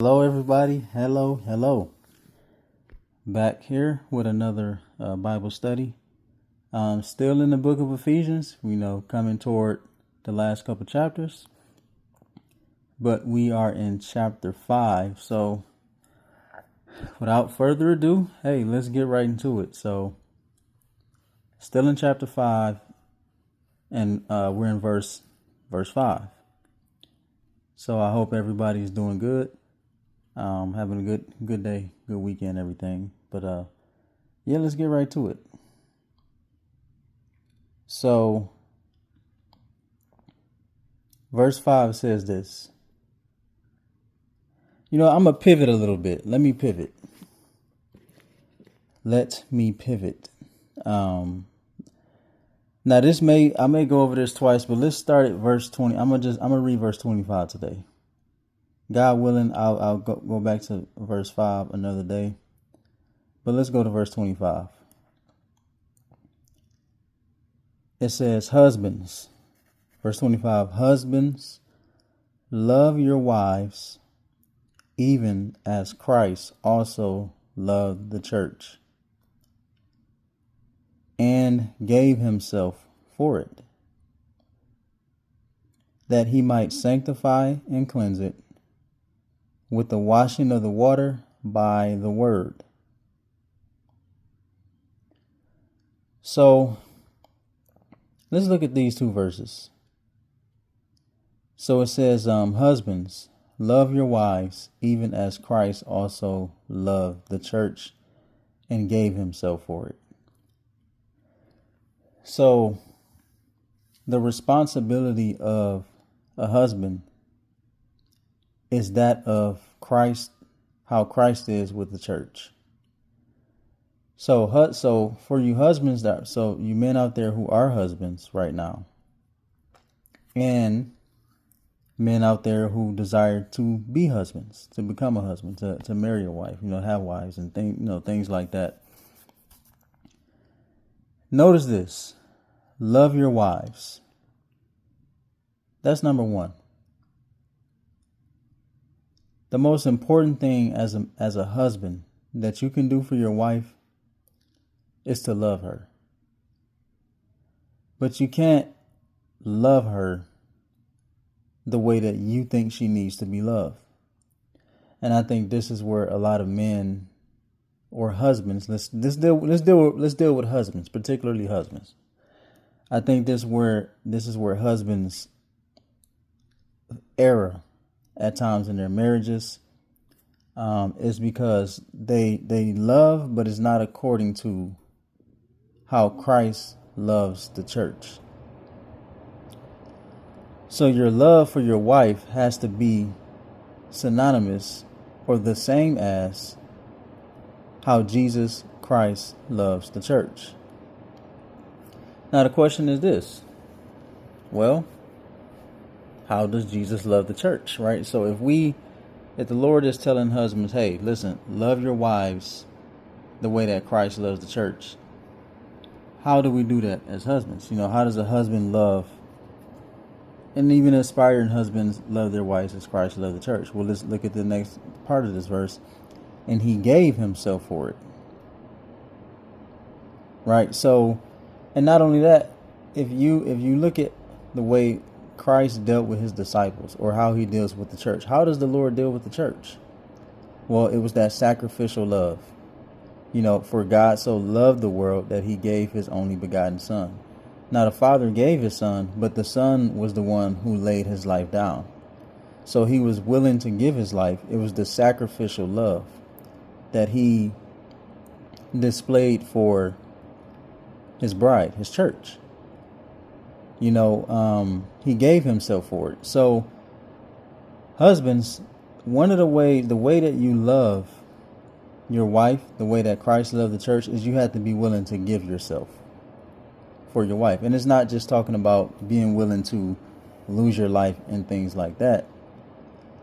Hello, everybody. Hello. Back here with another Bible study. Still in the book of Ephesians. We know coming toward the last couple chapters, but we are in chapter 5. So, without further ado, hey, let's get right into it. So, still in chapter 5, and we're in verse 5. So I hope everybody's doing good. Having a good day, good weekend, everything. But yeah, let's get right to it. So verse 5 says this. I'm gonna pivot a little bit. Let me pivot. Now I may go over this twice, but let's start at verse 20. I'm gonna read verse 25 today. God willing, I'll go back to verse 5 another day. But let's go to verse 25. It says, husbands, verse 25, husbands, love your wives, even as Christ also loved the church and gave himself for it, that he might sanctify and cleanse it with the washing of the water by the word. So let's look at these two verses. So it says, husbands, love your wives, even as Christ also loved the church and gave himself for it. So the responsibility of a husband is that of Christ, how Christ is with the church. So for you husbands, you men out there who are husbands right now, and men out there who desire to be husbands, to become a husband, to marry a wife, have wives and things like that. Notice this: love your wives. That's number one. The most important thing as a husband that you can do for your wife is to love her. But you can't love her the way that you think she needs to be loved. And I think this is where a lot of men or husbands, let's deal with husbands, particularly husbands. I think this is where husbands err at times in their marriages, is because they love, but it's not according to how Christ loves the church. So your love for your wife has to be synonymous or the same as how Jesus Christ loves the church. Now the question is this: well, how does Jesus love the church, right? So if the Lord is telling husbands, hey, listen, love your wives the way that Christ loves the church, how do we do that as husbands? How does a husband love, and even aspiring husbands love their wives as Christ loved the church? Well, let's look at the next part of this verse. And he gave himself for it. Right? So, and not only that, if you look at the way Christ dealt with his disciples, or how he deals with the church, how does the Lord deal with the church? Well, it was that sacrificial love. For God so loved the world that he gave his only begotten son. Now the Father gave his son, but the Son was the one who laid his life down. So he was willing to give his life. It was the sacrificial love that he displayed for his bride, his church. He gave himself for it. So husbands, the way that you love your wife, the way that Christ loved the church, is you have to be willing to give yourself for your wife. And it's not just talking about being willing to lose your life and things like that.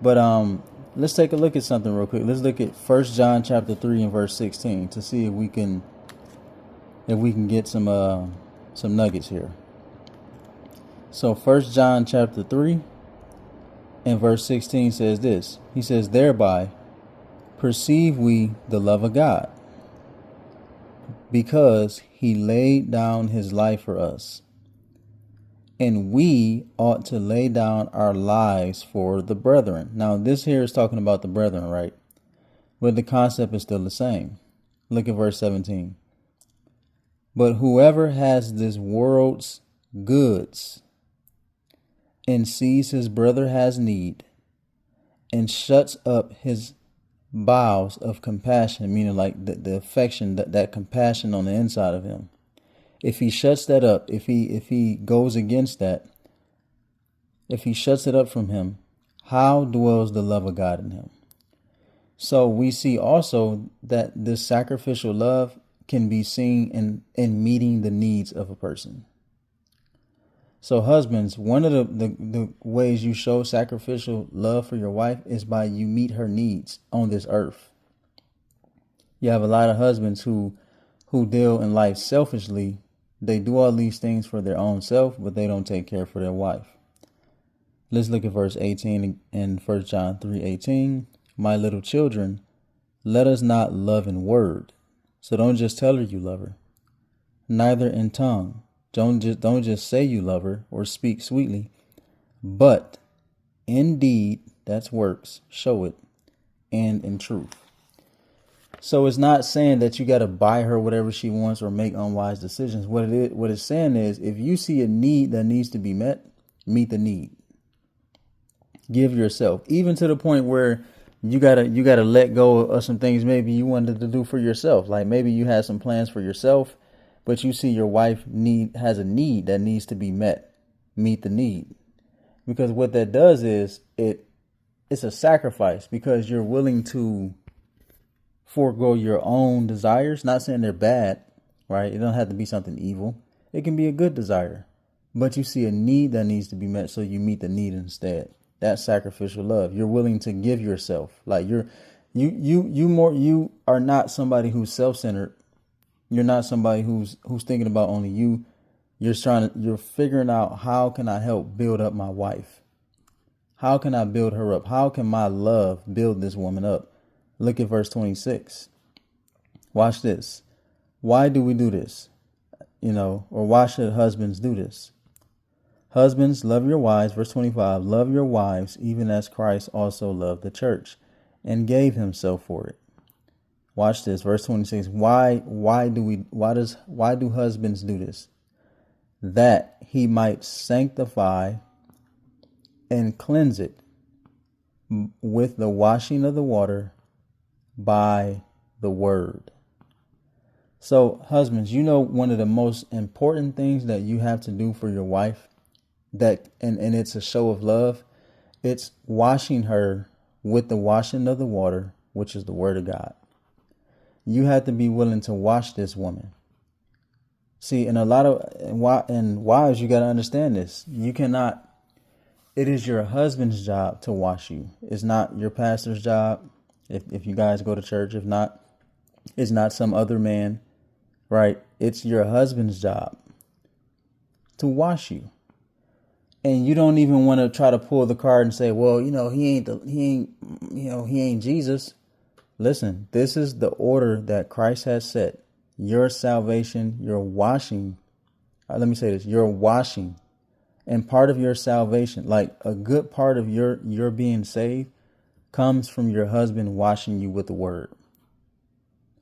But let's take a look at something real quick. Let's look at 1 John chapter 3 and verse 16 to see if we can get some nuggets here. So 1 John chapter 3 And verse 16 says this. He says, thereby perceive we the love of God, because he laid down his life for us. And we ought to lay down our lives for the brethren. Now, this here is talking about the brethren, right? But the concept is still the same. Look at verse 17. But whoever has this world's goods and sees his brother has need and shuts up his bowels of compassion, meaning like the affection, that compassion on the inside of him. If he shuts that up, if he goes against that, if he shuts it up from him, how dwells the love of God in him? So we see also that this sacrificial love can be seen in meeting the needs of a person. So husbands, one of the ways you show sacrificial love for your wife is by you meet her needs on this earth. You have a lot of husbands who deal in life selfishly. They do all these things for their own self, but they don't take care for their wife. Let's look at verse 18 in 1 John 3:18. My little children, let us not love in word. So don't just tell her you love her, neither in tongue. Don't just say you love her or speak sweetly, but in deed, that's works, show it, and in truth. So it's not saying that you got to buy her whatever she wants or make unwise decisions. What it's saying is, if you see a need that needs to be met, meet the need. Give yourself, even to the point where you gotta let go of some things maybe you wanted to do for yourself. Like maybe you had some plans for yourself, but you see your wife has a need that needs to be met. Meet the need. Because what that does is it's a sacrifice, because you're willing to forego your own desires. Not saying they're bad, right? It don't have to be something evil. It can be a good desire, but you see a need that needs to be met, so you meet the need instead. That's sacrificial love. You're willing to give yourself. Like you are not somebody who's self-centered. You're not somebody who's thinking about only you. You're figuring out, how can I help build up my wife? How can I build her up? How can my love build this woman up? Look at verse 26. Watch this. Why do we do this? Or why should husbands do this? Husbands, love your wives. Verse 25, love your wives, even as Christ also loved the church and gave himself for it. Watch this. Verse 26. Why do husbands do this? That he might sanctify and cleanse it with the washing of the water by the word. So husbands, one of the most important things that you have to do for your wife, and it's a show of love, it's washing her with the washing of the water, which is the word of God. You have to be willing to wash this woman. See, and wives, you got to understand this. It is your husband's job to wash you. It's not your pastor's job. If you guys go to church, if not, it's not some other man, right? It's your husband's job to wash you. And you don't even want to try to pull the card and say, well, he ain't Jesus. Listen, this is the order that Christ has set. Your salvation, your washing. Let me say this, your washing, and part of your salvation, like a good part of your being saved, comes from your husband washing you with the word.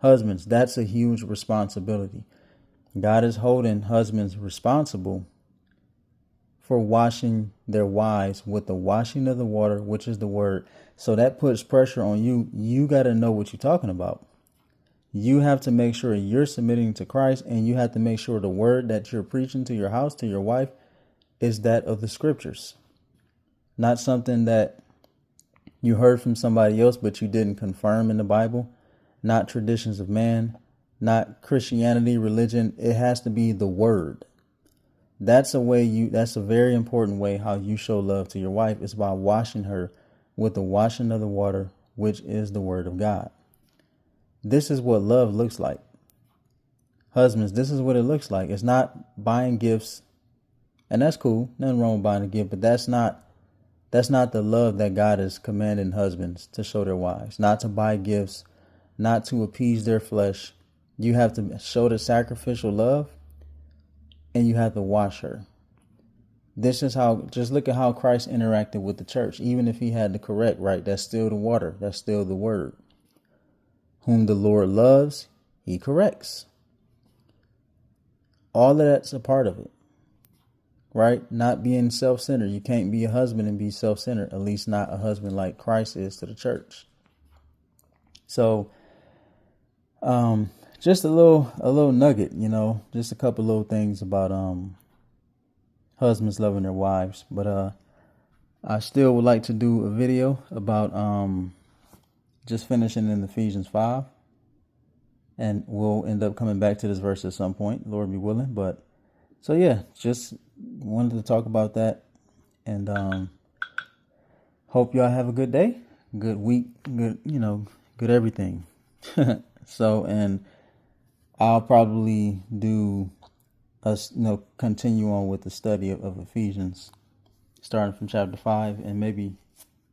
Husbands, that's a huge responsibility. God is holding husbands responsible for washing their wives with the washing of the water, which is the word. So that puts pressure on you. You got to know what you're talking about. You have to make sure you're submitting to Christ, and you have to make sure the word that you're preaching to your house, to your wife, is that of the scriptures. Not something that you heard from somebody else, but you didn't confirm in the Bible. Not traditions of man, not Christianity, religion. It has to be the word. That's a very important way how you show love to your wife, is by washing her with the washing of the water, which is the word of God. This is what love looks like. Husbands, this is what it looks like. It's not buying gifts, and that's cool. Nothing wrong with buying a gift, but that's not That's not the love that God is commanding husbands to show their wives. Not to buy gifts, not to appease their flesh. You have to show the sacrificial love, and you have to wash her. This is how, just look at how Christ interacted with the church. Even if he had to correct, right, that's still the water. That's still the word. Whom the Lord loves, he corrects. All of that's a part of it, right? Not being self-centered. You can't be a husband and be self-centered, at least not a husband like Christ is to the church. So, just a little nugget, just a couple little things about, husbands loving their wives. But, I still would like to do a video about, just finishing in Ephesians 5. And we'll end up coming back to this verse at some point, Lord be willing. But so, yeah, just wanted to talk about that. And hope y'all have a good day, good week, good, good everything. So, and I'll probably do us, continue on with the study of Ephesians, starting from chapter 5 and maybe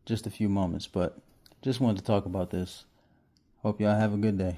just a few moments. But just wanted to talk about this. Hope y'all have a good day.